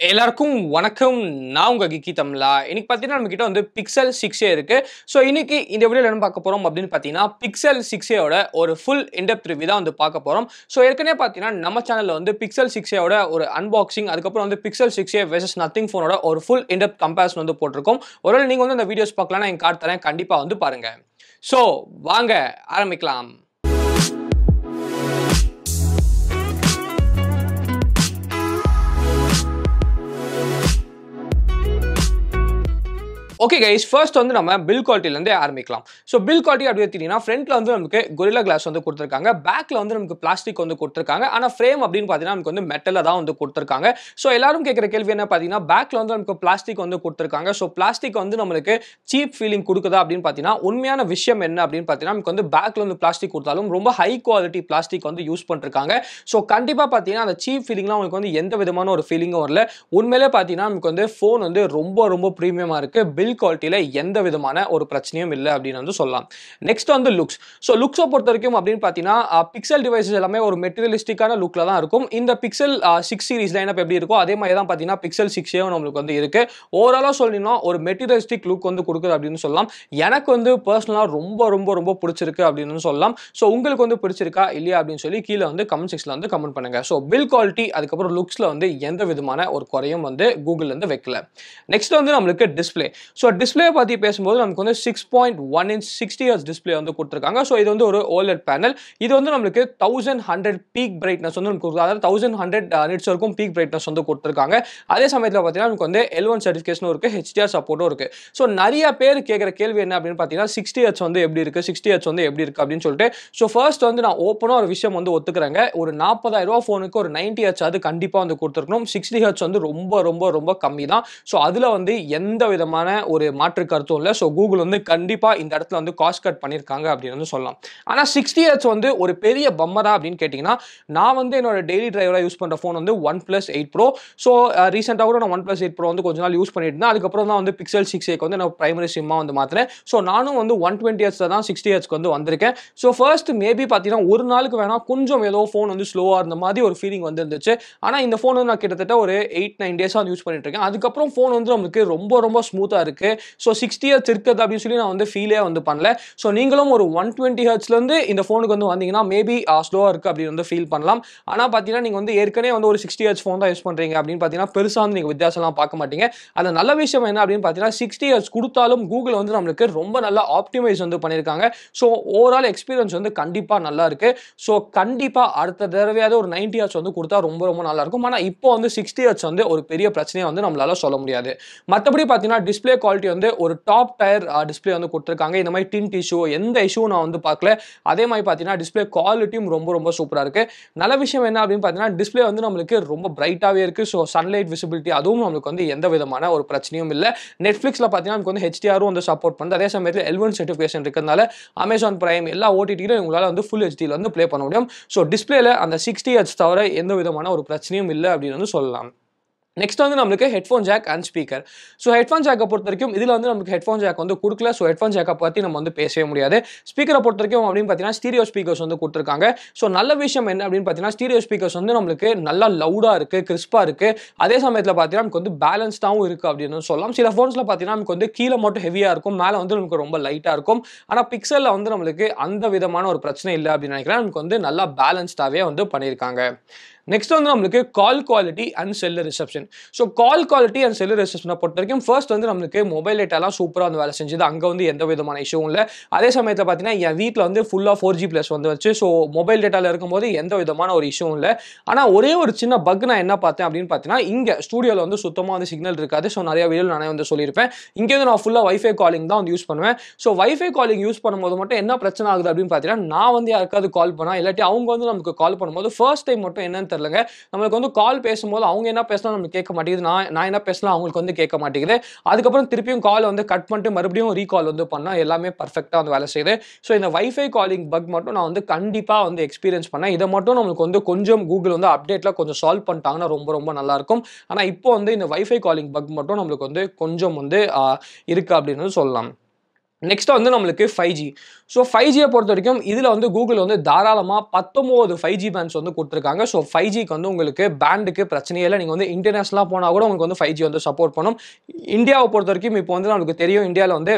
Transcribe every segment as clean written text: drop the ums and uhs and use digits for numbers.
எல்லாருக்கும் வணக்கம். நான் உங்க Geekytamizha. இன்னைக்கு பாத்தீங்கன்னா நம்ம கிட்ட வந்து Pixel 6a இருக்கு. சோ இன்னைக்கு இந்த வீடியோல என்ன பார்க்க போறோம் அப்படினு பாத்தீங்கன்னா Pixel 6a ஓட ஒரு full in-depth review தான் வந்து பார்க்க போறோம். சோ ஏற்கனவே பாத்தீங்கன்னா நம்ம சேனல்ல வந்து Pixel 6a ஓட ஒரு unboxing அதுக்கு அப்புறம் வந்து Pixel 6a versus nothing phone ஓட ஒரு full in-depth comparison வந்து போட்டுருக்கோம். ஒருவேளை நீங்க வந்து இந்த வீடியோஸ் பார்க்கலனா என் கார்டு தரேன், கண்டிப்பா வந்து பாருங்க. சோ வாங்க ஆரம்பிக்கலாம். Okay guys, first வந்து நம்ம build quality ல இருந்து ஆரம்பிக்கலாம். So build quality அப்படி எடுத்தீங்கன்னா ஃப்ரண்ட்ல வந்து நமக்கு Gorilla Glass வந்து கொடுத்திருக்காங்க. பேக்ல வந்து நமக்கு பிளாஸ்டிக் வந்து கொடுத்திருக்காங்க. ஆனா ஃப்ரேம் அப்படினு பாத்தீங்கன்னா நமக்கு வந்து மெட்டல்ல தான் வந்து கொடுத்திருக்காங்க. சோ எல்லாரும் கேக்குற கேள்வி என்ன பாத்தீங்கன்னா பேக்ல வந்து நமக்கு பிளாஸ்டிக் வந்து கொடுத்திருக்காங்க. சோ பிளாஸ்டிக் வந்து நமக்கு சீப் ஃபீலிங் கொடுக்குதா அப்படினு பாத்தீங்கன்னா உண்மையான விஷயம் என்ன அப்படினு பாத்தீங்கன்னா நமக்கு வந்து பேக்ல வந்து பிளாஸ்டிக் கொடுத்தாலும் ரொம்ப ஹை குவாலிட்டி பிளாஸ்டிக் வந்து யூஸ் பண்ணிருக்காங்க. சோ கண்டிப்பா பாத்தீங்கன்னா அந்த சீப் ஃபீலிங்லாம் உங்களுக்கு வந்து எந்த விதமான ஒரு ஃபீலிங்கும் வரல. உண்மையிலே பாத்தீங்கன்னா நமக்கு வந்து ஃபோன் வந்து ரொம்ப பிரீமியமா இருக்கு. பில்ட் குவாலிட்டில எந்த விதமான ஒரு பிரச்சனையும் இல்ல அப்படினு வந்து சொல்லலாம். நெக்ஸ்ட் வந்து லுக்ஸ். சோ லுக்ஸ பொறுத்தவரைக்கும் அப்படினு பாத்தீங்கன்னா பிக்சல் டிவைसेस எல்லாமே ஒரு மெட்டீரியலிஸ்டிக்கான லுக்ல தான் இருக்கும். இந்த பிக்சல் 6 சீரிஸ் லைனப் எப்படி இருக்கோ அதே மாதிரி தான் பாத்தீங்கன்னா பிக்சல் 6a நமக்கு வந்து இருக்கு. ஓவராலா சொல்லணும்னா ஒரு மெட்டீரியலிஸ்டிக் லுக் வந்து கொடுக்குது அப்படினு சொல்லலாம். எனக்கு வந்து பர்சனலா ரொம்ப பிடிச்சிருக்கு அப்படினு சொல்லலாம். சோ உங்களுக்கு வந்து பிடிச்சிருக்கா இல்லையா அப்படினு சொல்லி கீழ வந்து கமெண்ட் செக்ஷன்ல வந்து கமெண்ட் பண்ணுங்க. சோ பில்ட் குவாலிட்டி அதுக்கு அப்புறம் லுக்ஸ்ல வந்து எந்த விதமான ஒரு குறையும் வந்து கூகுள்ல இருந்து வைக்கல. நெக்ஸ்ட் வந்து நமக்கு டிஸ்ப்ளே. சோ டிஸ்ப்ளே பத்தி பேசும்போது நமக்கு வந்து 6.1 inch 60 Hz டிஸ்ப்ளே வந்து கொடுத்திருக்காங்க. சோ இது வந்து ஒரு OLED பேனல். இது வந்து நமக்கு 1100 பீக் பிரைட்னஸ் வந்து நமக்கு அதாவது 1100 nits வரைக்கும் பீக் பிரைட்னஸ் வந்து கொடுத்திருக்காங்க. அதே சமயத்துல பாத்தீங்கன்னா நமக்கு வந்து L1 சர்டிஃபிகேஷனும் இருக்கு, HDR சப்போர்ட்டும் இருக்கு. சோ நிறைய பேர் கேக்குற கேள்வி என்ன அப்படினு பாத்தீங்கன்னா 60 Hz வந்து எப்படி இருக்கு, 60 Hz வந்து எப்படி இருக்கு அப்படினு சொல்லிட்டு. சோ ஃபர்ஸ்ட் வந்து நான் ஓபனா ஒரு விஷயம் வந்து ஒத்துக்கறேங்க. ஒரு 40000 ரூபாய் போனுக்கு ஒரு 90 Hz அது கண்டிப்பா வந்து கொடுத்திருக்கணும். 60 Hz வந்து ரொம்ப கம்மி தான். சோ அதுல வந்து எந்த விதமான ஒரு மாற்று கருத்தும் இல்ல. சோ கூகுள் வந்து கண்டிப்பா இந்த இடத்துல வந்து காஸ்ட் கட் பண்ணிருக்காங்க அப்படின்னு வந்து சொல்லலாம். ஆனா 60 Hz வந்து ஒரு பெரிய பம்மரா அப்படின்னு கேட்டீங்கன்னா நான் வந்து என்னோட டெய்லி டிரைவரா யூஸ் பண்ற போன் வந்து OnePlus 8 Pro. சோ ரீசெண்டா கூட நான் OnePlus 8 Pro வந்து கொஞ்ச நாள் யூஸ் பண்ணிட்டு இருந்தேன். அதுக்கு அப்புறம் தான் வந்து Pixel 6a வந்து நான் பிரைமரி சிம்மா வந்து மாத்துறேன். சோ நானும் வந்து 120 Hz தான் 60 Hz வந்து வந்திருக்கேன். சோ ஃபர்ஸ்ட் மேபி பாத்தீங்கன்னா ஒரு நாளுக்கு வேணா கொஞ்சம் ஏதோ போன் வந்து ஸ்லோவா இருந்த மாதிரி ஒரு ஃபீலிங் வந்து இருந்துச்சு. ஆனா இந்த போன் வந்து நான் கிட்டத்தட்ட ஒரு 8-9 டேஸா வந்து யூஸ் பண்ணிட்டு இருக்கேன். அதுக்கு அப்புறம் போன் வந்து நமக்கு ரொம்ப ஸ்மூத்தா இருக்கு. சோ 60 Hz இருக்குது அப்படின்னு சொல்லி நான் வந்து ஃபீலே வந்து பண்ணல. சோ நீங்களும் ஒரு 120 Hz ல இருந்து இந்த போனுக்கு வந்து வந்தீங்கன்னா மேபி ஸ்லோவா இருக்கு அப்படின்னு வந்து ஃபீல் பண்ணலாம். ஆனா பாத்தீங்கன்னா நீங்க வந்து ஏற்கனவே வந்து ஒரு 60 Hz போன் தான் யூஸ் பண்றீங்க அப்படின்னு பாத்தீங்கன்னா பெருசா வந்து நீங்க வித்தியாசம்லாம் பார்க்க மாட்டீங்க. அது நல்ல விஷயம் என்ன அப்படின்னு பாத்தீங்கன்னா 60 Hz கொடுத்தாலும் கூகுள் வந்து நமக்கு ரொம்ப நல்லா ஆப்டிமைஸ் வந்து பண்ணிருக்காங்க. சோ ஓவரால் எக்ஸ்பீரியன்ஸ் வந்து கண்டிப்பா நல்லா இருக்கு. சோ கண்டிப்பா அடுத்த தடவையாவது ஒரு 90 Hz வந்து கொடுத்தா ரொம்ப நல்லா இருக்கும். ஆனா இப்போ வந்து 60 Hz வந்து ஒரு பெரிய பிரச்சனையை வந்து நம்மளால சொல்ல முடியாது. மத்தபடி பாத்தீங்கன்னா டிஸ்ப்ளே குவாலிட்டி வந்து ஒரு டாப் டயர் டிஸ்ப்ளே வந்து கொடுத்திருக்காங்க. இந்த மாதிரி டின்ட் இஷ்யூ எந்த இஷ்யூ நான் வந்து பார்க்கல. அதே மாதிரி பாத்தீங்கன்னா டிஸ்ப்ளே குவாலிட்டியும் ரொம்ப சூப்பரா இருக்கு. நல்ல விஷயம் என்ன அப்படின்னு பாத்தீங்கன்னா டிஸ்ப்ளே வந்து நமக்கு ரொம்ப பிரைட்டாவே இருக்கு. சோ சன்லைட் விசிபிலிட்டி அதுவும் நமக்கு வந்து எந்த விதமான ஒரு பிரச்சனையும் இல்ல. நெட்ஃபிளிக்ஸ்ல பாத்தீங்கன்னா நமக்கு வந்து HDR வந்து சப்போர்ட் பண்ணுது. அதே சமயத்துல L1 சர்டிஃபிகேஷன் இருக்கிறதுனால Amazon Prime எல்லா OTT-ல உங்களால வந்து ஃபுல் HD ல வந்து ப்ளே பண்ண முடியும். சோ டிஸ்ப்ளேல அந்த 60 Hz தவிர எந்த விதமான ஒரு பிரச்சனையும் இல்ல அப்படின்னு வந்து சொல்லலாம். நெக்ஸ்ட் வந்து நமக்கு headphone jack and speaker. So headphone ஜாக்கை பொறுத்தவரைக்கும் இதுல வந்து நமக்கு ஹெட்ஃபோன் ஜாக் வந்து கொடுக்கல. சோ ஹெட்ஃபோன் ஜாக்கை பத்தி நம்ம வந்து பேசவே முடியாது. ஸ்பீக்கரை பொறுத்தவரைக்கும் அப்படின்னு பாத்தீங்கன்னா ஸ்டீரியோ ஸ்பீக்கர்ஸ் வந்து கொடுத்திருக்காங்க. சோ நல்ல விஷயம் என்ன அப்படின்னு பாத்தீங்கன்னா ஸ்டீரியோ ஸ்பீக்கர்ஸ் வந்து நமக்கு நல்லா லவுடா இருக்கு, கிறிஸ்பா இருக்கு. அதே சமயத்துல பாத்தீங்கன்னா நமக்கு வந்து பேலன்ஸ்டாவும் இருக்கு அப்படின்னு சொல்லலாம். சில போன்ஸ்ல பாத்தீங்கன்னா நமக்கு வந்து கீழே மட்டும் ஹெவியா இருக்கும், மேல வந்து நமக்கு ரொம்ப லைட்டா இருக்கும். ஆனா பிக்சல்ல வந்து நமக்கு அந்த விதமான ஒரு பிரச்சனை இல்லை அப்படின்னு நினைக்கிறேன். நமக்கு வந்து நல்லா பேலன்ஸ்டாவே வந்து பண்ணியிருக்காங்க. நெக்ஸ்ட் வந்து நமக்கு call quality and cell reception. So call quality and cell ரிசப்ஷனை பொறுத்த வரைக்கும் ஃபர்ஸ்ட் வந்து நமக்கு மொபைல் டேட்டாலாம் சூப்பராக வந்து வேலை செஞ்சது. அங்கே வந்து எந்த விதமான இஷ்யூவும் இல்லை. அதே சமயத்தில் பார்த்தீங்கன்னா என் வீட்டில் வந்து ஃபுல்லாக 4G+ வந்து வச்சு ஸோ மொபைல் டேட்டாவில் இருக்கும்போது எந்த விதமான ஒரு இஷ்யூவும் இல்லை. ஆனால் ஒரே ஒரு சின்ன பக் நான் என்ன பார்த்தேன் அப்படின்னு பார்த்தீங்கன்னா இங்கே ஸ்டூடியோவில் வந்து சுத்தமாக வந்து சிக்னல் இருக்காது. ஸோ நிறைய வீடியோ நானே வந்து சொல்லியிருப்பேன். இங்கே வந்து நான் ஃபுல்லாக வைஃபை காலிங் தான் வந்து யூஸ் பண்ணுவேன். ஸோ வைஃபை காலிங் யூஸ் பண்ணும்போது மட்டும் என்ன பிரச்சனை ஆகுது அப்படின்னு பார்த்தீங்கன்னா நான் வந்து யாருக்காவது கால் பண்ணா இல்லாட்டி அவங்க வந்து நமக்கு கால் பண்ணும்போது ஃபர்ஸ்ட் டைம் மட்டும் என்னன்னு தெரியலங்க நம்மளுக்கு வந்து கால் பேசும்போது அவங்க என்ன பேசலாம் நமக்கு கேட்க மாட்டேங்குது. நான் என்ன பேசலாம் அவங்களுக்கு வந்து கேட்க மாட்டேங்குது. அதுக்கப்புறம் திருப்பியும் கால் வந்து கட் பண்ணிட்டு மறுபடியும் ரீகால் வந்து பண்ணா எல்லாமே பர்ஃபெக்ட்டா வந்து வேலை செய்யுது. ஸோ இந்த வைஃபை காலிங் பக் மட்டும் நான் வந்து கண்டிப்பா வந்து எக்ஸ்பீரியன்ஸ் பண்ணேன். இதை மட்டும் நம்மளுக்கு வந்து கொஞ்சம் கூகுள் வந்து அப்டேட்ல கொஞ்சம் சால்வ் பண்ணிட்டாங்கன்னா ரொம்ப நல்லா இருக்கும். ஆனா இப்போ வந்து இந்த வைஃபை காலிங் பக் மட்டும் நம்மளுக்கு வந்து கொஞ்சம் வந்து இருக்கு அப்படின்னு சொல்லலாம். நெக்ஸ்ட் வந்து நம்மளுக்கு 5G. ஸோ 5G பொறுத்த வரைக்கும் இதில் வந்து கூகுள் வந்து தாராளமாக 19 5G பேண்ட்ஸ் வந்து கொடுத்துருக்காங்க. ஸோ 5Gக்கு வந்து உங்களுக்கு பேண்டுக்கு பிரச்சனையே இல்லை. நீங்கள் வந்து இன்டர்நேஷனலாக போனால் கூட உங்களுக்கு வந்து 5G வந்து சப்போர்ட் பண்ணும். இந்தியாவை பொறுத்த வரைக்கும் இப்போ வந்து நம்மளுக்கு தெரியும் இந்தியாவில் வந்து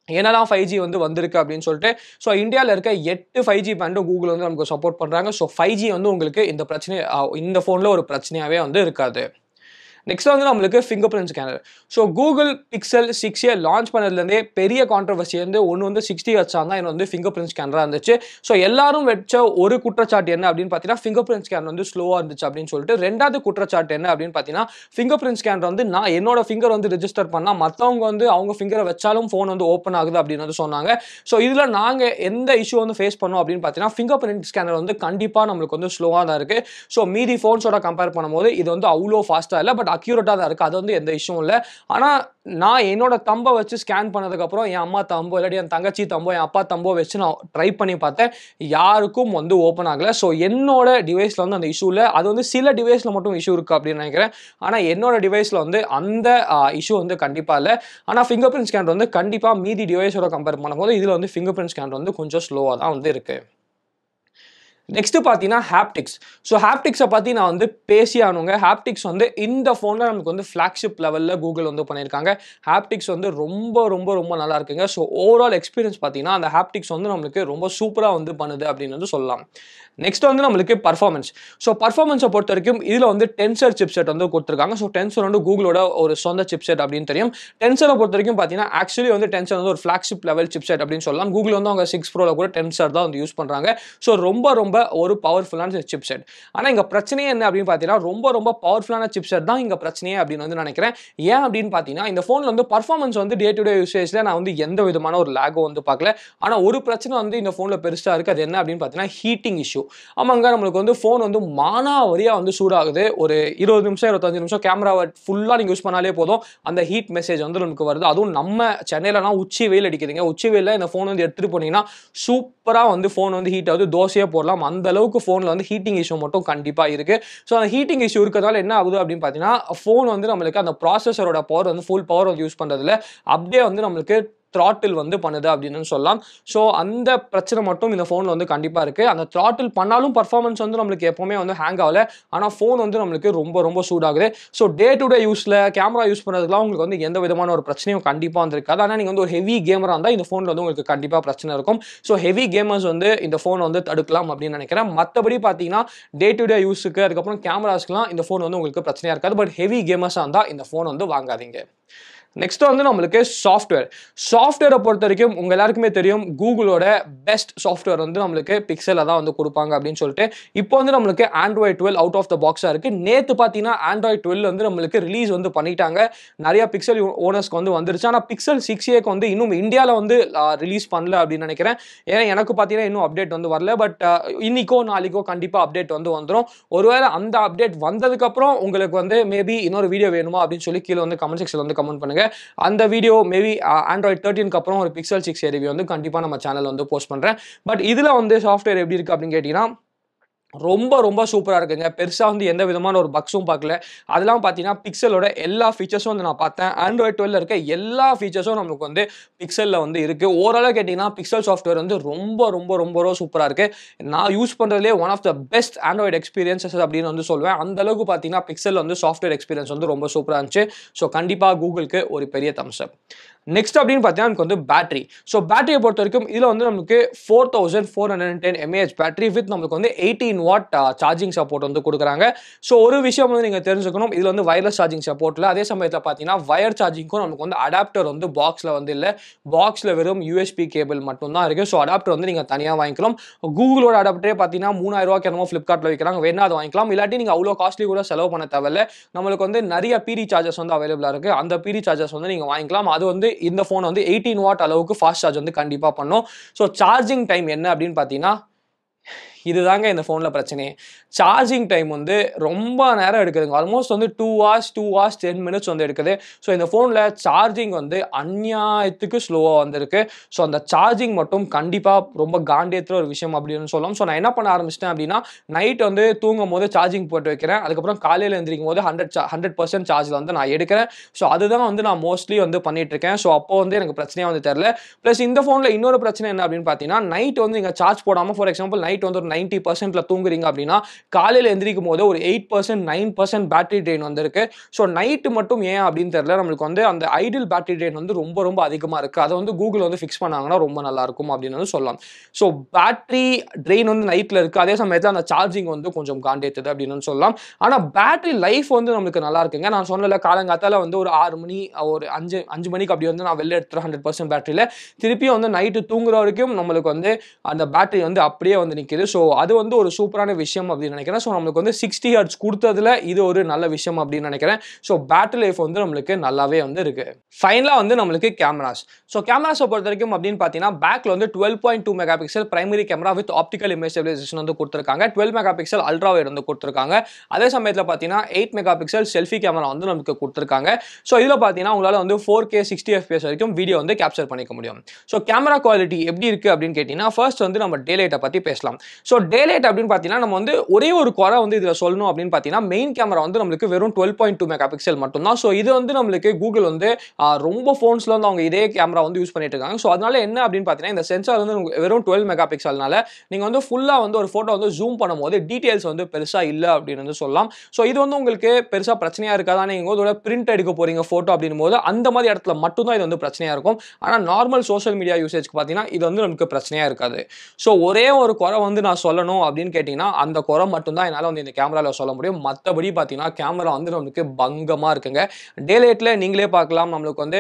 என்னெல்லாம் 5G வந்து வந்திருக்கு அப்படின்னு சொல்லிட்டு. ஸோ இந்தியாவில் இருக்க 8 5G பேண்டும் கூகுள் வந்து நமக்கு சப்போர்ட் பண்ணுறாங்க. ஸோ 5G வந்து உங்களுக்கு இந்த பிரச்சனை இந்த ஃபோனில் ஒரு பிரச்சனையாகவே வந்து இருக்காது. நெக்ஸ்ட் வந்து நம்மளுக்கு fingerprint scanner. So Google Pixel 6a launch பண்ணதுலேருந்தே பெரிய கான்ட்ரவர்சி வந்து ஒன்று வந்து 60 வச்சாங்க, இன்னும் வந்து ஃபிங்கர் பிரிண்ட் ஸ்கேனராக இருந்துச்சு. ஸோ எல்லாரும் வச்ச ஒரு குற்றச்சாட்டு என்ன அப்படின்னு பார்த்தீங்கன்னா ஃபிங்கர் பிரிண்ட் ஸ்கேனர் வந்து ஸ்லோவாக இருந்துச்சு அப்படின்னு சொல்லிட்டு. ரெண்டாவது குற்றச்சாட்டு என்ன அப்படின்னு பார்த்தீங்கன்னா ஃபிங்கர் பிரிண்ட் ஸ்கேனர் வந்து நான் என்னோட ஃபிங்கர் வந்து ரெஜிஸ்டர் பண்ணால் மற்றவங்க வந்து அவங்க ஃபிங்கரை வச்சாலும் ஃபோன் வந்து ஓப்பன் ஆகுது அப்படின்னு வந்து சொன்னாங்க. ஸோ இதில் நாங்கள் எந்த இஷ்யூ வந்து ஃபேஸ் பண்ணோம் அப்படின்னு பார்த்தீங்கன்னா ஃபிங்கர் பிரிண்ட் ஸ்கேனர் வந்து கண்டிப்பாக நம்மளுக்கு வந்து ஸ்லோவாக தான் இருக்குது. ஸோ மீதி ஃபோன்ஸோட கம்பேர் பண்ணும்போது இது வந்து அவ்வளோ ஃபாஸ்ட்டாக இல்லை, பட் அக்யூரேட்டாக தான் இருக்குது. அது வந்து எந்த இஷ்யூவும் இல்லை. ஆனால் நான் என்னோட தம்பை வச்சு ஸ்கேன் பண்ணதுக்கப்புறம் என் அம்மா தம்போ இல்லாட்டி என் தங்கச்சி தம்போ என் அப்பா தம்போ வச்சு நான் ட்ரை பண்ணி பார்த்தேன், யாருக்கும் வந்து ஓப்பன் ஆகலை. ஸோ என்னோட டிவைஸில் வந்து அந்த இஷ்யூ இல்லை. அது வந்து சில டிவைஸில் மட்டும் இஷ்யூ இருக்குது அப்படின்னு நினைக்கிறேன். ஆனால் என்னோட டிவைஸில் வந்து அந்த இஷ்யூ வந்து கண்டிப்பாக இல்லை. ஆனால் ஃபிங்கர் பிரிண்ட் ஸ்கேனர் வந்து கண்டிப்பாக மீதி டிவைஸோட கம்பேர் பண்ணும்போது இதில் வந்து ஃபிங்கர் பிரிண்ட் ஸ்கேனர் வந்து கொஞ்சம் ஸ்லோவாக தான் வந்து இருக்குது. நெக்ஸ்ட் பார்த்தீங்கன்னா ஹாப்டிக்ஸ். ஸோ ஹாப்டிக்ஸை பற்றி நான் வந்து பேசியானுங்க. ஹாப்டிக்ஸ் வந்து இந்த ஃபோனில் நமக்கு வந்து ஃப்ளாக்ஷிப் லெவலில் கூகுள் வந்து பண்ணியிருக்காங்க. ஹாப்டிக்ஸ் வந்து ரொம்ப ரொம்ப ரொம்ப நல்லா இருக்குங்க. ஸோ ஓவரால் எக்ஸ்பீரியன்ஸ் பார்த்தீங்கன்னா அந்த ஹாப்டிக்ஸ் வந்து நம்மளுக்கு ரொம்ப சூப்பராக வந்து பண்ணுது அப்படின்னு வந்து சொல்லலாம். நெக்ஸ்ட் வந்து நம்மளுக்கு பர்ஃபார்மன்ஸ். ஸோ பர்ஃபார்மன்ஸை பொறுத்த வரைக்கும் இதில் வந்து டென்சர் சிப்செட் வந்து கொடுத்துருக்காங்க. ஸோ டென்சர் வந்து கூகுளோட ஒரு சொந்த சிப்செட் அப்படின்னு தெரியும். டென்சரை பொறுத்த வரைக்கும் பார்த்தீங்கன்னா ஆக்சுவலி வந்து டென்சர் வந்து ஒரு ஃப்ளாக்ஷிப் லெவல் சிப்செட் அப்படின்னு சொல்லலாம். கூகுள் வந்து அவங்க 6 Proல கூட டென்சர் தான் வந்து யூஸ் பண்ணுறாங்க. ஸோ ரொம்ப ரொம்ப ஒரு பவர்ஃபுல்லான சிப்செட். ஆனால் இங்கே பிரச்சனையே என்ன அப்படின்னு பார்த்தீங்கன்னா ரொம்ப ரொம்ப பவர்ஃபுல்லான சிப்செட் தான் இங்கே பிரச்சனையே அப்படின்னு வந்து நினைக்கிறேன். ஏன் அப்படின்னு பார்த்தீங்கன்னா இந்த ஃபோனில் வந்து பர்ஃபார்மன்ஸ் வந்து டே டு டே யூசேஜில் நான் வந்து எந்த விதமான ஒரு லேகோ வந்து பார்க்கல. ஆனால் ஒரு பிரச்சனை வந்து இந்த ஃபோனில் பெருசாக இருக்குது. அது என்ன அப்படின்னு பார்த்தீங்கன்னா ஹீட்டிங் இஷ்யூ. ஆமாங்க, நம்மளுக்கு வந்து ஃபோன் வந்து மானாவரியாக வந்து சூடாகுது. ஒரு 20 நிமிஷம் 25 நிமிஷம் கேமராவை ஃபுல்லாக நீங்கள் யூஸ் பண்ணாலே போதும் அந்த ஹீட் மெசேஜ் வந்து நமக்கு வருது. அதுவும் நம்ம சென்னையிலனா உச்சி வெயில் அடிக்குதுங்க. உச்சி வெயிலில் இந்த ஃபோன் வந்து எடுத்துகிட்டு போனீங்கன்னா சூப்பராக வந்து ஃபோன் வந்து ஹீட் ஆகுது, தோசையே போடலாம். அந்த அளவுக்கு ஃபோனில் வந்து ஹீட்டிங் இஷ்யூ மட்டும் கண்டிப்பாக இருக்குது. ஸோ அந்த ஹீட்டிங் இஷ்யூ இருக்கிறதால என்ன ஆகுது அப்படின்னு பார்த்தீங்கன்னா ஃபோன் வந்து நம்மளுக்கு அந்த ப்ராசஸரோட பவர் வந்து ஃபுல் பவர் வந்து யூஸ் பண்ணுறதுல அப்படியே வந்து நம்மளுக்கு த்ராட்டில் வந்து பண்ணுது அப்படின்னு சொல்லலாம். ஸோ அந்த பிரச்சனை மட்டும் இந்த ஃபோனில் வந்து கண்டிப்பாக இருக்குது. அந்த த்ராட்டில் பண்ணாலும் பர்ஃபார்மன்ஸ் வந்து நம்மளுக்கு எப்போவுமே வந்து ஹேங் ஆகலை. ஆனால் ஃபோன் வந்து நம்மளுக்கு ரொம்ப ரொம்ப சூடாகுது. ஸோ டே டு டே யூஸில் கேமரா யூஸ் பண்ணுறதுக்குலாம் உங்களுக்கு வந்து எந்த விதமான ஒரு பிரச்சனையும் கண்டிப்பாக வந்துருக்காது. ஆனால் நீங்கள் வந்து ஒரு ஹெவி கேமராக இருந்தால் இந்த ஃபோனில் வந்து உங்களுக்கு கண்டிப்பாக பிரச்சனை இருக்கும். ஸோ ஹெவி கேமர்ஸ் வந்து இந்த ஃபோனை வந்து தடுக்கலாம் அப்படின்னு நினைக்கிறேன். மற்றபடி பார்த்தீங்கன்னா டே டு டே யூஸுக்கு அதுக்கப்புறம் கேமராஸ்க்குலாம் இந்த ஃபோன் வந்து உங்களுக்கு பிரச்சனையாக இருக்காது. பட் ஹெவி கேமர்ஸாக இருந்தால் இந்த ஃபோன் வந்து வாங்காதீங்க. நெக்ஸ்ட் வந்து நம்மளுக்கு சாஃப்ட்வேரை பொறுத்த வரைக்கும் உங்க எல்லாருக்குமே தெரியும் கூகுளோட பெஸ்ட் சாஃப்ட்வேர் வந்து நம்மளுக்கு பிக்சலில் தான் வந்து கொடுப்பாங்க அப்படின்னு சொல்லிட்டு. இப்போ வந்து நம்மளுக்கு Android 12 அவுட் ஆஃப் த பாக்ஸாக இருக்குது. நேற்று பார்த்தீங்கன்னா Android 12 வந்து நம்மளுக்கு ரிலீஸ் வந்து பண்ணிட்டாங்க. நிறைய பிக்சல் ஓனர்ஸ்க்கு வந்து வந்துருச்சு. ஆனால் பிக்சல் 6a வந்து இன்னும் இந்தியாவில் வந்து ரிலீஸ் பண்ணல அப்படின்னு நினைக்கிறேன். ஏன்னா எனக்கு பார்த்தீங்கன்னா இன்னும் அப்டேட் வந்து வரல. பட் இன்னைக்கோ நாளைக்கோ கண்டிப்பாக அப்டேட் வந்து வந்துடும். ஒருவேளை அந்த அப்டேட் வந்ததுக்கப்புறம் உங்களுக்கு வந்து மேபி இன்னொரு வீடியோ வேணுமா அப்படின்னு சொல்லி கீழே வந்து கமெண்ட் செக்ஷனில் வந்து கமெண்ட் பண்ணுங்க. அந்த வீடியோ மேபி Android 13க்கு அப்புறம் ஒரு பிக்சல் 6a ரிவ்யூ வந்து கண்டிப்பாக நம்ம சேனல் வந்து போஸ்ட் பண்ணுறேன். பட் இதில் வந்து சாஃப்ட்வேர் எப்படி இருக்குது அப்படின்னு கேட்டிங்கன்னா ரொம்ப ரொம்ப சூப்பராக இருக்குங்க. பெருசாக வந்து எந்த விதமான ஒரு பக்ஸும் பார்க்கல. அதெல்லாம் பார்த்தீங்கன்னா பிக்சலோட எல்லா ஃபீச்சர்ஸும் வந்து நான் பார்த்தேன். Android 12 இருக்க எல்லா ஃபீச்சர்ஸும் நமக்கு வந்து பிக்சலில் வந்து இருக்குது. ஓவராலாக கேட்டிங்கன்னா பிக்சல் சாஃப்ட்வேர் வந்து ரொம்ப ரொம்ப ரொம்ப சூப்பராக இருக்குது. நான் யூஸ் பண்ணுறதுலே one of the best Android experiences அப்படின்னு வந்து சொல்வேன். அந்தளவுக்கு பார்த்தீங்கன்னா பிக்சல் வந்து சாஃப்ட்வேர் எக்ஸ்பீரியன்ஸ் வந்து ரொம்ப சூப்பராக இருந்துச்சு. ஸோ கண்டிப்பாக கூகுளுக்கு ஒரு பெரிய தம்ஸ் அப். நெக்ஸ்ட் அப்படின்னு பார்த்தீங்கன்னா நமக்கு வந்து பேட்டரி. ஸோ பேட்டரியை பொறுத்த வரைக்கும் இதில் வந்து நமக்கு 4410 mAh பேட்டரி வித் நமக்கு வந்து 18 வாட் சார்ஜிங் சப்போர்ட் வந்து கொடுக்குறாங்க. ஸோ ஒரு விஷயம் வந்து நீங்கள் தெரிஞ்சுக்கணும், இதில் வந்து வயர்லெஸ் சார்ஜிங் சப்போர்ட்டில். அதே சமயத்தில் பார்த்தீங்கன்னா வயர் சார்ஜிங்க்கும் நமக்கு வந்து அடாப்டர் வந்து பாக்ஸில் வந்து இல்லை. பாக்ஸில் வெறும் USB கேபிள் மட்டும்தான் இருக்குது. ஸோ அடாப்டர் வந்து நீங்கள் தனியாக வாங்கிக்கலாம். கூகுளோட அடாப்டரே பார்த்தீங்கன்னா 3000 ரூபாய்க்கு என்னமோ ஃப்ளிப்கார்ட்டில் வைக்கிறாங்க. வேணா அதை வாங்கிக்கலாம். இல்லாட்டி நீங்கள் அவ்வளோ காஸ்ட்லி கூட செலவு பண்ண தேவையில்லை. நம்மளுக்கு வந்து நிறைய PD சார்ஜஸ் வந்து அவைலபிளாக இருக்குது. அந்த PD சார்ஜஸ் வந்து நீங்கள் வாங்கிக்கலாம். அது வந்து இந்த ஃபோன் வந்து 18 வாட் அளவுக்கு ஃபாஸ்ட் சார்ஜ் வந்து கண்டிப்பாக பண்ணும். ஸோ சார்ஜிங் டைம் என்ன அப்படின்னு பார்த்தீங்கன்னா இதுதாங்க இந்த ஃபோனில் பிரச்சனையே. சார்ஜிங் டைம் வந்து ரொம்ப நேரம் எடுக்குதுங்க. ஆல்மோஸ்ட் வந்து 2 ஹார்ஸ் 10 மினிட்ஸ் வந்து எடுக்குது. ஸோ இந்த ஃபோனில் சார்ஜிங் வந்து அநியாயத்துக்கு ஸ்லோவாக வந்திருக்கு. ஸோ அந்த சார்ஜிங் மட்டும் கண்டிப்பாக ரொம்ப காண்டேத்துற ஒரு விஷயம் அப்படின்னு சொல்லலாம். ஸோ நான் என்ன பண்ண ஆரம்பிச்சிட்டேன் அப்படின்னா, நைட் வந்து தூங்கும் போது சார்ஜிங் போட்டு வைக்கிறேன். அதுக்கப்புறம் காலையில் எழுந்திரிக்கும் போது 100% சார்ஜில் வந்து நான் எடுக்கிறேன். ஸோ அதுதான் வந்து நான் மோஸ்ட்லி வந்து பண்ணிட்டு இருக்கேன். ஸோ அப்போ வந்து எனக்கு பிரச்சனையாக வந்து தெரியல. ப்ளஸ் இந்த ஃபோனில் இன்னொரு பிரச்சனை என்ன அப்படின்னு பார்த்தீங்கன்னா, நைட் வந்து நீங்கள் சார்ஜ் போடாமல் ஃபார் எக்ஸாம்பிள் நைட் வந்து ஒரு 90%ல தூங்குறீங்க அப்படின்னா, காலையில் எந்திரிக்கும் போது ஒரு 8% 9% பேட்டரி ட்ரெயின் வந்திருக்கு. ஸோ நைட்டு மட்டும் ஏன் அப்படின்னு தெரியல. நம்மளுக்கு வந்து அந்த ஐடில் பேட்டரி ட்ரெயின் வந்து ரொம்ப ரொம்ப அதிகமாக இருக்குது. அதை வந்து கூகுள் வந்து ஃபிக்ஸ் பண்ணாங்கன்னா ரொம்ப நல்லா இருக்கும் அப்படின்னு வந்து சொல்லலாம். ஸோ பேட்டரி ட்ரெயின் வந்து நைட்டில் இருக்குது. அதே சமயத்தில் அந்த சார்ஜிங் வந்து கொஞ்சம் காண்டேத்துது அப்படின்னு சொல்லலாம். ஆனால் பேட்டரி லைஃப் வந்து நம்மளுக்கு நல்லா இருக்குங்க. நான் சொன்னல காலங்காத்தால வந்து ஒரு 6 மணி ஒரு 5 மணிக்கு அப்படி வந்து நான் வெளில எடுத்துறேன் 100% பேட்டரியில். திருப்பியும் வந்து நைட்டு தூங்குற வரைக்கும் நம்மளுக்கு வந்து அந்த பேட்டரி வந்து அப்படியே வந்து நிற்கிது. ஸோ அது வந்து ஒரு சூப்பரான விஷயம் அப்படின்னு நினைக்கிறேன். ஸோ நம்மளுக்கு வந்து 60 ஹெர்ட்ஸ் கொடுத்ததுல இது ஒரு நல்ல விஷயம் அப்படின்னு நினைக்கிறேன். ஸோ பேட்டரி லைஃப் வந்து நம்மளுக்கு நல்லாவே வந்து இருக்கு. ஃபைனலாக வந்து நம்மளுக்கு கேமராஸ். ஸோ கேமராஸை பொறுத்த வரைக்கும் அப்படின்னு பார்த்தீங்கன்னா, பேக்கில் வந்து 12.2 mega pixel primary camera with optical image stabilisation வந்து கொடுத்துருக்காங்க. 12 மெகா பிக்சல் அல்ட்ரா வைட் வந்து கொடுத்துருக்காங்க. அதே சமயத்தில் பார்த்தீங்கன்னா 8 மெகா பிக்சல் செல்ஃபி கேமரா வந்து நமக்கு கொடுத்துருக்காங்க. ஸோ இதில் பார்த்தீங்கன்னா உங்களால் வந்து 4K 60 FPS வரைக்கும் வீடியோ வந்து கேப்சர் பண்ணிக்க முடியும். ஸோ கேமரா குவாலிட்டி எப்படி இருக்குது அப்படின்னு கேட்டிங்கன்னா, ஃபர்ஸ்ட் வந்து நம்ம டே லைட்டை பற்றி பேசலாம். ஸோ டே லைட் அப்படின்னு பார்த்தீங்கன்னா, நம்ம வந்து ஒரே ஒரு குறை வந்து இதில் சொல்லணும் அப்படின்னு பார்த்தீங்கன்னா, மெயின் கேமரா வந்து நம்மளுக்கு வெறும் 12.2 மெகா பிக்சல் மட்டும்தான். ஸோ இது வந்து நம்மளுக்கு கூகுள் வந்து ரொம்ப ஃபோன்ஸில் வந்து அவங்க இதே கேமரா வந்து யூஸ் பண்ணிட்டு இருக்காங்க. ஸோ அதனால என்ன அப்படின்னு பார்த்தீங்கன்னா, இந்த சென்சார் வந்து வெறும் 12 மெகா பிக்சல்னால நீங்கள் வந்து ஃபுல்லாக வந்து ஒரு ஃபோட்டோ வந்து ஜூம் பண்ணும்போது டீடைல்ஸ் வந்து பெருசாக இல்லை அப்படின்னு வந்து சொல்லலாம். ஸோ இது வந்து உங்களுக்கு பெருசாக பிரச்சனையாக இருக்காதா? நீங்கள் இதோட பிரிண்ட் எடுக்க போறீங்க ஃபோட்டோ அப்படின்னும் போது அந்த மாதிரி இடத்துல மட்டும்தான் இது வந்து பிரச்சனையாக இருக்கும். ஆனால் நார்மல் சோஷியல் மீடியா யூசேஜ்க்கு பார்த்தீங்கன்னா இது வந்து நமக்கு பிரச்சனையாக இருக்காது. ஸோ ஒரே ஒரு குறை வந்து நான் சொல்லணும் அப்படின்னு கேட்டிங்கன்னா, அந்த குறை மட்டும்தான் என்னால் வந்து இந்த கேமராவில் சொல்ல முடியும். மற்றபடி பார்த்தீங்கன்னா கேமரா வந்து நமக்கு பங்கமாக இருக்குங்க. டே லைட்டில் நீங்களே பார்க்கலாம். நம்மளுக்கு வந்து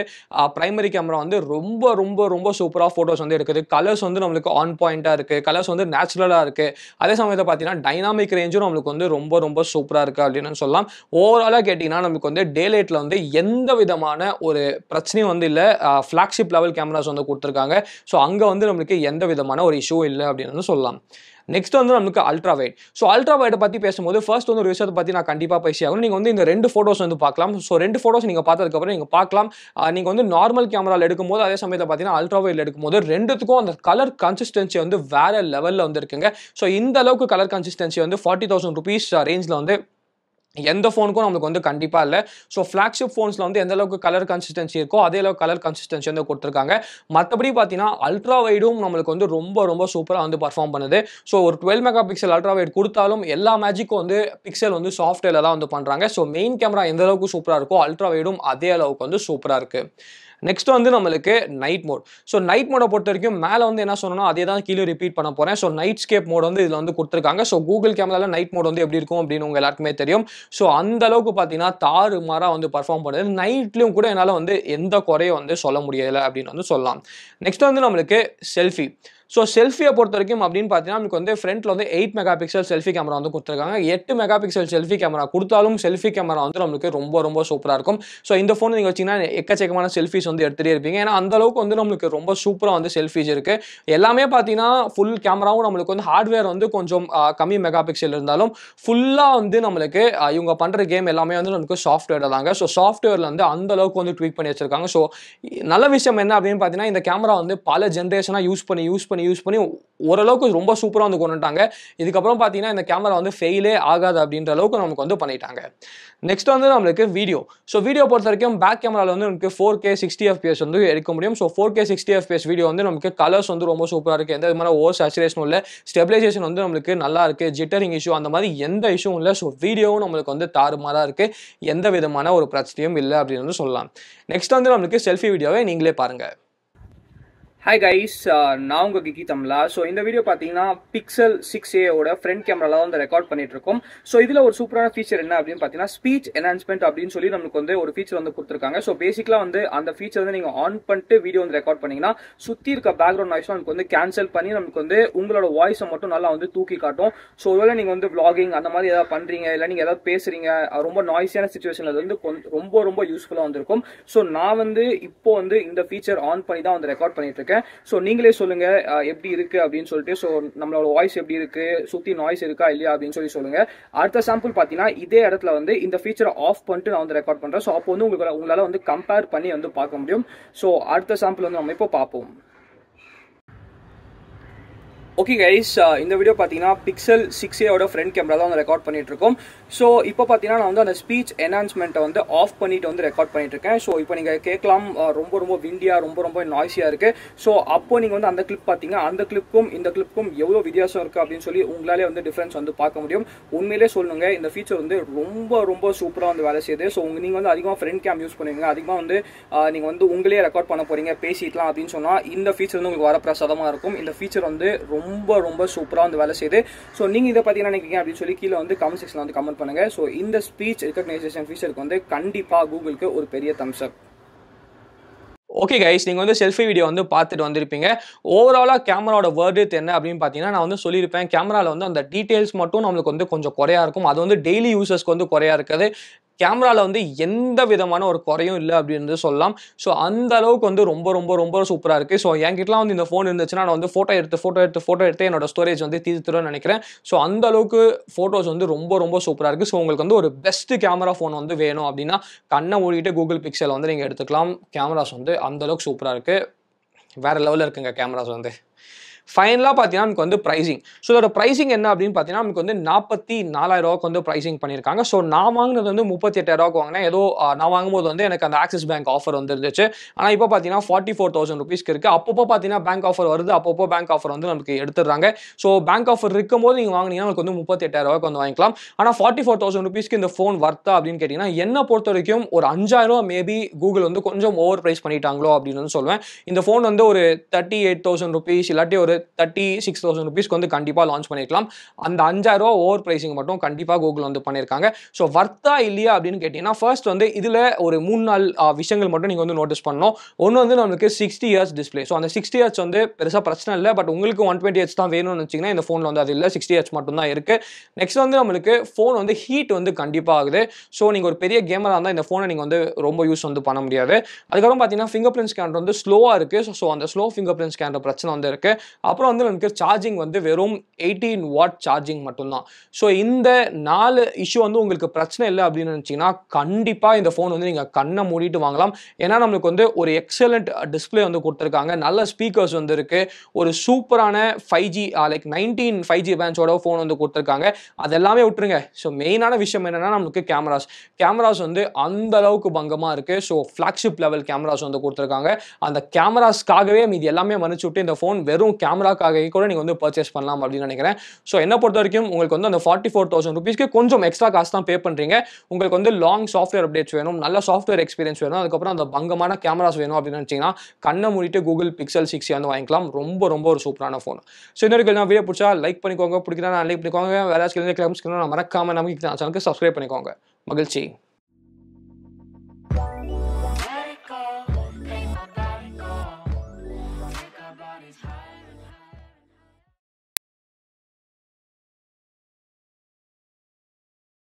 பிரைமரி கேமரா வந்து ரொம்ப ரொம்ப ரொம்ப சூப்பராக ஃபோட்டோஸ் வந்து எடுக்குது. கலர்ஸ் வந்து நம்மளுக்கு ஆன் பாயிண்டாக இருக்குது. கலர்ஸ் வந்து நேச்சுரலாக இருக்குது. அதே சமயத்தில் பார்த்தீங்கன்னா டைனாமிக் ரேஞ்சும் நம்மளுக்கு வந்து ரொம்ப ரொம்ப சூப்பராக இருக்குது அப்படின்னு சொல்லலாம். ஓவராலாக கேட்டிங்கன்னா நமக்கு வந்து டே லைட்டில் வந்து எந்த விதமான ஒரு பிரச்சனையும் வந்து இல்லை. ஃப்ளாக்ஷிப் லெவல் கேமராஸ் வந்து கொடுத்துருக்காங்க. ஸோ அங்கே வந்து நம்மளுக்கு எந்த விதமான ஒரு இஷ்யூ இல்லை அப்படின்னு சொல்லலாம். நெக்ஸ்ட் வந்து நமக்கு அல்ட்ரா வைட். ஸோ அல்ட்ரா வைடை பற்றி பேசும்போது ஃபர்ஸ்ட் வந்து ஒரு விஷயத்தை பற்றி நான் கண்டிப்பாக பேசி ஆகணும். நீங்கள் வந்து இந்த 2 ஃபோட்டோஸ் வந்து பார்க்கலாம். ஸோ 2 ஃபோட்டோஸ் நீங்கள் பார்த்ததுக்கப்புறம் நீங்கள் பார்க்கலாம். நீங்கள் வந்து நார்மல் கேமராவில் எடுக்கும்போது அதே சமயத்தில் பார்த்தீங்கன்னா அல்ட்ரா வைடில் எடுக்கும்போது ரெண்டுத்துக்கும் அந்த கலர் கன்சிஸ்டன்சி வந்து வேற லெவலில் வந்து இருக்குங்க. ஸோ இந்த அளவுக்கு கலர் கன்சிஸ்டன்சி வந்து 40,000 rupees ரேஞ்சில் வந்து எந்த ஃபோனுக்கும் நம்மளுக்கு வந்து கண்டிப்பாக இல்லை. ஸோ ஃப்ளாக்ஷிப் ஃபோன்ஸில் வந்து எந்த அளவுக்கு கலர் கன்சிஸ்டன்சி இருக்கோ அதே அளவுக்கு கலர் கன்சிஸ்டன்சி வந்து கொடுத்துருக்காங்க. மற்றபடி பார்த்தீங்கன்னா அல்ட்ரா வைடும் நம்மளுக்கு வந்து ரொம்ப ரொம்ப சூப்பராக வந்து பர்ஃபார்ம் பண்ணுது. ஸோ ஒரு 12 மெகா பிக்சல் அல்ட்ரா வைட் கொடுத்தாலும் எல்லா மேஜிக்கும் வந்து பிக்சல் வந்து சாஃப்ட்வேரில் தான் வந்து பண்ணுறாங்க. ஸோ மெயின் கேமரா எந்த அளவுக்கு சூப்பராக இருக்கோ அல்ட்ரா வைடும் அதே அளவுக்கு வந்து சூப்பராக இருக்குது. நெக்ஸ்ட் வந்து நம்மளுக்கு நைட் மோட். ஸோ நைட் மோடை பொறுத்த வரைக்கும் மேலே வந்து என்ன சொன்னோம் அதே தான் கீழே ரிப்பீட் பண்ண போகிறேன். ஸோ நைட் ஸ்கேப் மோட் வந்து இதில் வந்து கொடுத்துருக்காங்க. ஸோ கூகுள் கேமராவில் நைட் மோட் வந்து எப்படி இருக்கும் அப்படின்னு உங்கள் எல்லாருக்குமே தெரியும். ஸோ அந்த அளவுக்கு பார்த்தீங்கன்னா தாறுமாறாக வந்து பர்ஃபார்ம் பண்ணுது. நைட்லையும் கூட என்னால் வந்து எந்த குறையும் வந்து சொல்ல முடியலை அப்படின்னு வந்து சொல்லலாம். நெக்ஸ்ட் வந்து நம்மளுக்கு செல்ஃபி. ஸோ செல்ஃபியை பொறுத்த வரைக்கும் அப்படின்னு பார்த்தீங்கன்னா நமக்கு வந்து ஃப்ரண்ட்டில் வந்து 8 மெகா பிக்சல் செல்ஃபி கேமரா வந்து கொடுத்துருக்காங்க. 8 மெகா பிக்சல் செல்ஃபி கேமரா கொடுத்தாலும் செல்ஃபி கேமரா வந்து நம்மளுக்கு ரொம்ப ரொம்ப சூப்பராக இருக்கும். ஸோ இந்த ஃபோன் நீங்கள் வச்சிங்கன்னா எக்கச்சக்கமான செல்ஃபிஸ் வந்து எடுத்துகிட்டே இருப்பீங்க. ஏன்னா அந்த அளவுக்கு வந்து நம்மளுக்கு ரொம்ப சூப்பராக வந்து செல்ஃபிஸ் இருக்குது. எல்லாமே பார்த்தீங்கன்னா ஃபுல் கேமராவும் நம்மளுக்கு வந்து ஹார்ட்வேர் வந்து கொஞ்சம் கம்மி மெகா பிக்சல் இருந்தாலும் ஃபுல்லாக வந்து நம்மளுக்கு இவங்க பண்ணுற கேம் எல்லாமே வந்து நமக்கு சாஃப்ட்வேர் தாங்க. ஸோ சாஃப்ட்வேரில் வந்து அந்த அளவுக்கு வந்து ட்வீக் பண்ணி வச்சிருக்காங்க. ஸோ நல்ல விஷயம் என்ன அப்படின்னு பார்த்தீங்கன்னா இந்த கேமரா வந்து பல ஜென்ரேஷனாக யூஸ் பண்ணி ஓரளவுக்கு ரொம்ப சூப்பராக வந்து கொண்டுட்டாங்க. இதுக்கப்புறம் பார்த்தீங்கன்னா இந்த கேமரா வந்து ஃபெயிலே ஆகாது அப்படின்ற அளவுக்கு நமக்கு வந்து பண்ணிட்டாங்க. நெக்ஸ்ட் வந்து நம்மளுக்கு வீடியோ. ஸோ வீடியோ பொறுத்த வரைக்கும் பேக் கேமராவில் வந்து நமக்கு 4K 60 FPS வந்து எடுக்க முடியும். ஸோ 4K 60 FPS வீடியோ வந்து நமக்கு கலர்ஸ் வந்து ரொம்ப சூப்பராக இருக்குது. எந்த விதமான ஓவர் சேச்சுரேஷனும் இல்லை. ஸ்டெபிலைசேஷன் வந்து நம்மளுக்கு நல்லா இருக்குது. ஜிட்டரிங் இஷ்யூ அந்த மாதிரி எந்த இஷ்யூவும் இல்லை. ஸோ வீடியோவும் நம்மளுக்கு வந்து தாறுமாறாக இருக்குது. எந்த விதமான ஒரு பிரச்சனையும் இல்லை அப்படின்னு வந்து சொல்லலாம். நெக்ஸ்ட் வந்து நம்மளுக்கு செல்ஃபி வீடியோவை நீங்களே பாருங்கள். ஹாய் கைஸ், நான் உங்கள் Geekytamizha. ஸோ இந்த வீடியோ பார்த்தீங்கன்னா பிக்சல் 6a ஃப்ரண்ட் கேமராவில் வந்து ரெக்கார்ட் பண்ணிட்டு இருக்கோம். ஸோ இதில் ஒரு சூப்பரான ஃபீச்சர் என்ன அப்படின்னு பார்த்தீங்கன்னா ஸ்பீச் என்ஹான்ஸ்மெண்ட் அப்படின்னு சொல்லி நமக்கு வந்து ஒரு ஃபீச்சர் வந்து கொடுத்துருக்காங்க. ஸோ பேசிக்கலாக வந்து அந்த ஃபீச்சர் வந்து நீங்கள் ஆன் பண்ணிட்டு வீடியோ வந்து ரெக்கார்ட் பண்ணீங்கன்னா சுற்றி இருக்க பேக்ரவுண்ட் நாய்ஸும் நமக்கு வந்து கேன்சல் பண்ணி நமக்கு வந்து உங்களோட வாய்ஸை மட்டும் நல்லா வந்து தூக்கி காட்டும். ஸோ ஒருவேளை நீங்கள் வந்து vlogging அந்த மாதிரி ஏதாவது பண்ணுறீங்க, இல்லை நீங்கள் ஏதாவது பேசுறீங்க, ரொம்ப நாய்ஸியான சுச்சுவேஷனில் அது வந்து ரொம்ப ரொம்ப யூஸ்ஃபுல்லாக வந்திருக்கும். ஸோ நான் வந்து இப்போ வந்து இந்த ஃபீச்சர் ஆன் பண்ணி தான் வந்து ரெக்கார்ட் பண்ணிட்டு இருக்கேன். இருக்கேன். ஸோ நீங்களே சொல்லுங்க எப்படி இருக்கு அப்படின்னு சொல்லிட்டு. ஸோ நம்மளோட வாய்ஸ் எப்படி இருக்கு, சுத்தி நாய்ஸ் இருக்கா இல்லையா அப்படின்னு சொல்லுங்க. அடுத்த சாம்பிள் பார்த்தீங்கன்னா இதே இடத்துல வந்து இந்த ஃபீச்சரை ஆஃப் பண்ணிட்டு நான் வந்து ரெக்கார்ட் பண்றேன். ஸோ அப்போ வந்து உங்களால வந்து கம்பேர் பண்ணி வந்து பார்க்க முடியும். ஸோ அடுத்த சாம்பிள் வந்து நம்ம இப்போ பார்ப்போம். ஓகே கைஸ், இந்த வீடியோ பார்த்தீங்கன்னா பிக்சல் 6a ஃப்ரண்ட் கேமரா தான் வந்து ரெக்கார்ட் பண்ணிட்டு இருக்கோம். ஸோ இப்போ பார்த்தீங்கன்னா நான் வந்து அந்த ஸ்பீச் என்ஹான்ஸ்மெண்ட்டை வந்து ஆஃப் பண்ணிட்டு வந்து ரெக்கார்ட் பண்ணிட்டு இருக்கேன். ஸோ இப்போ நீங்கள் கேட்கலாம் ரொம்ப விண்டியா ரொம்ப நாய்ஸியாக இருக்கு. ஸோ அப்போ நீங்கள் வந்து அந்த கிளிப் பார்த்தீங்க, அந்த கிளிப்புக்கும் இந்த கிளிப்புக்கும் எவ்வளோ வித்தியாசம் இருக்கு அப்படின்னு சொல்லி உங்களாலே வந்து டிஃபரன்ஸ் வந்து பார்க்க முடியும். உண்மையிலே சொல்லுங்க, இந்த ஃபீச்சர் வந்து ரொம்ப சூப்பராக வந்து வேலை செய்யுது. ஸோ நீங்கள் வந்து அதிகமாக ஃப்ரண்ட் கேம் யூஸ் பண்ணுவீங்க, அதிகமாக வந்து நீங்கள் வந்து உங்களே ரெக்கார்ட் பண்ண போறீங்க, பேசிக்கலாம் அப்படின்னு சொன்னால் இந்த ஃபீச்சர் வந்து உங்களுக்கு வர பிரசாதமாக இருக்கும். இந்த ஃபீச்சர் வந்து ரொம்ப சூப்பரா வந்து வேலை செய்யுது. சோ நீங்க இத பத்தி என்ன நினைக்கிறீங்க அப்படின்னு சொல்லி கீழ வந்து கமெண்ட் செக்ஷன்ல வந்து கமெண்ட் பண்ணுங்க. சோ இந்த ஸ்பீச் ரெகக்னைசேஷன் ஃபீச்சருக்கு வந்து கண்டிப்பா கூகுளுக்கு ஒரு பெரிய தம்ஸ் அப். ஓகே கைஸ், நீங்கள் வந்து செல்ஃபி வீடியோ வந்து பார்த்துட்டு வந்திருப்பீங்க. ஓவராலாக கேமராவோட வேர்டித் என்ன அப்படின்னு பார்த்தீங்கன்னா, நான் வந்து சொல்லியிருப்பேன் கேமராவில் வந்து அந்த டீட்டெயில்ஸ் மட்டும் நம்மளுக்கு வந்து கொஞ்சம் குறையா இருக்கும். அது வந்து டெய்லி யூசர்ஸ்க்கு வந்து குறையா இருக்காது. கேமராவில் வந்து எந்த விதமான ஒரு குறையும் இல்லை அப்படின்னு சொல்லலாம். ஸோ அந்த அளவுக்கு வந்து ரொம்ப சூப்பராக இருக்குது. ஸோ என்கிட்டலாம் வந்து இந்த ஃபோன் இருந்துச்சுன்னா நான் வந்து ஃபோட்டோ எடுத்து என்னோட ஸ்டோரேஜ் வந்து தீர்த்துருன்னு நினைக்கிறேன். ஸோ அந்த அளவுக்கு ஃபோட்டோஸ் வந்து ரொம்ப சூப்பராக இருக்குது. ஸோ உங்களுக்கு வந்து ஒரு பெஸ்ட் கேமரா ஃபோன் வந்து வேணும் அப்படின்னா கண்ணை மூடிட்டு கூகுள் பிக்சல் வந்து நீங்கள் எடுத்துக்கலாம். கேமராஸ் வந்து அந்த அளவுக்கு சூப்பராக இருக்குது. வேற லெவலில் இருக்குங்க கேமராஸ் வந்து. ஃபைனலாக பார்த்தீங்கன்னா நமக்கு வந்து ப்ரைசிங். ஸோ இதோட ப்ரைசிங் என்ன அப்படின்னு பார்த்தீங்கன்னா நமக்கு வந்து 44,000 வந்து ப்ரைசிங் பண்ணியிருக்காங்க. ஸோ நான் வாங்கினது வந்து 38,000 வாங்கினேன். ஏதோ நான் வாங்கும்போது வந்து எனக்கு அந்த ஆக்சிஸ் பேங்க் ஆஃபர் வந்து இருந்துச்சு. ஆனால் இப்போ பார்த்தீங்கன்னா 44,000 ருபீஸ்க்கு இருக்குது. அப்பப்போ பார்த்தீங்கன்னா பேங்க் ஆஃபர் வருது, அப்பப்போ பேங்க் ஆஃபர் வந்து நமக்கு எடுத்துடுறாங்க. ஸோ பேங்க் ஆஃபர் இருக்கும்போது நீங்கள் வாங்கினீங்கன்னா நமக்கு வந்து 38,000 வந்து வாங்கிக்கலாம். ஆனால் 44,000 ருபீஸ்க்கு இந்த ஃபோன் வர்த்தா அப்படின்னு கேட்டிங்கன்னா என்னை பொறுத்த வரைக்கும் ஒரு 5,000 மேபி கூகுள் வந்து கொஞ்சம் ஓவர் ப்ரைஸ் பண்ணிட்டாங்களோ அப்படின்னு வந்து சொல்லுவேன். இந்த ஃபோன் வந்து ஒரு 38,000 ருபீஸ் இல்லாட்டி ஒரு 36,000 ருபீஸ்க்கு வந்து கண்டிப்பாக லான்ச் பண்ணிருக்கலாம். அந்த 5,000 ஓவர் பிரைசிங் மட்டும் கண்டிப்பாக கூகுள் வந்து பண்ணியிருக்காங்க. ஸோ வர்த்தா இல்லையா அப்படின்னு கேட்டீங்கன்னா ஃபர்ஸ்ட் வந்து இதில் ஒரு 3-4 விஷயங்கள் மட்டும் நீங்கள் வந்து நோட்டீஸ் பண்ணணும். ஒன்று வந்து நம்மளுக்கு 60 Hz டிஸ்பிளே. ஸோ அந்த 60 Hz வந்து பெருசாக பிரச்சனை இல்லை. பட் உங்களுக்கு 120 Hz தான் வேணும்னு வச்சிங்கன்னா இந்த ஃபோனில் வந்து அது இல்லை, 60 Hz மட்டும் தான் இருக்குது. நெக்ஸ்ட் வந்து நம்மளுக்கு ஃபோன் வந்து ஹீட் வந்து கண்டிப்பாக ஆகுது. ஸோ நீங்கள் ஒரு பெரிய கேமராக இருந்தால் இந்த ஃபோனை நீங்கள் வந்து ரொம்ப யூஸ் வந்து பண்ண முடியாது. அதுக்கப்புறம் பார்த்தீங்கன்னா ஃபிங்கர் பிரிண்ட் ஸ்கேனர் வந்து ஸ்லோவாக இருக்குது. ஸோ அந்த ஸ்லோ ஃபிங்கர் பிரிண்ட் ஸ்கேனர் பிரச்சனை வந்து இருக்குது. அப்புறம் வந்து நமக்கு சார்ஜிங் வந்து வெறும் 18 வாட் சார்ஜிங் மட்டும்தான். ஸோ இந்த 4 இஷ்யூ வந்து உங்களுக்கு பிரச்சனை இல்லை அப்படின்னு நினச்சிங்கன்னா கண்டிப்பாக இந்த ஃபோன் வந்து நீங்கள் கண்ணை மூடிட்டு வாங்கலாம். ஏன்னா நம்மளுக்கு வந்து ஒரு எக்ஸலண்ட் டிஸ்பிளே வந்து கொடுத்துருக்காங்க, நல்ல ஸ்பீக்கர்ஸ் வந்து இருக்குது, ஒரு சூப்பரான 5G லைக் 19 5G பேண்ட்ஸோட ஃபோன் வந்து கொடுத்துருக்காங்க. அது எல்லாமே விட்டுருங்க. ஸோ மெயினான விஷயம் என்னென்னா நமக்கு கேமராஸ் வந்து அந்த அளவுக்கு பங்கமாக இருக்குது. ஸோ ஃப்ளாக்ஷிப் லெவல் கேமராஸ் வந்து கொடுத்துருக்காங்க. அந்த கேமராஸ்க்காகவே மீதி எல்லாமே மன்னிச்சு விட்டு இந்த ஃபோன் வெறும் கேமராக்காக கூட நீங்கள் வந்து பர்ச்சேஸ் பண்ணலாம் அப்படின்னு நினைக்கிறேன். ஸோ என்ன பொறுத்த வரைக்கும் உங்களுக்கு வந்து அந்த 44,000 ருபீஸ்க்கு கொஞ்சம் எக்ஸ்ட்ரா காசு தான் பே பண்ணுறீங்க. உங்களுக்கு வந்து லாங் சாஃப்ட்வேர் அப்டேட்ஸ் வேணும், நல்ல சாஃப்ட்வேர் எக்ஸ்பீரியன்ஸ் வேணும், அதுக்கப்புறம் அந்த பங்கமான கேமராஸ் வேணும் அப்படின்னு நினச்சிங்கன்னா கண்ணை மூடிட்டு கூகுள் பிக்சல் 6 வந்து வாங்கிக்கலாம். ரொம்ப ஒரு சூப்பரான ஃபோன். ஸோ இந்த வரைக்கும் வீடியோ பிடிச்சா லைக் பண்ணிக்கோங்க, பிடிக்கிறா லைக் பண்ணிக்கோங்க. வேற ஏதாச்சும் நான் மறக்காம நமக்கு சேனலுக்கு சப்ஸ்கிரைப் பண்ணிக்கோங்க. மகிழ்ச்சி.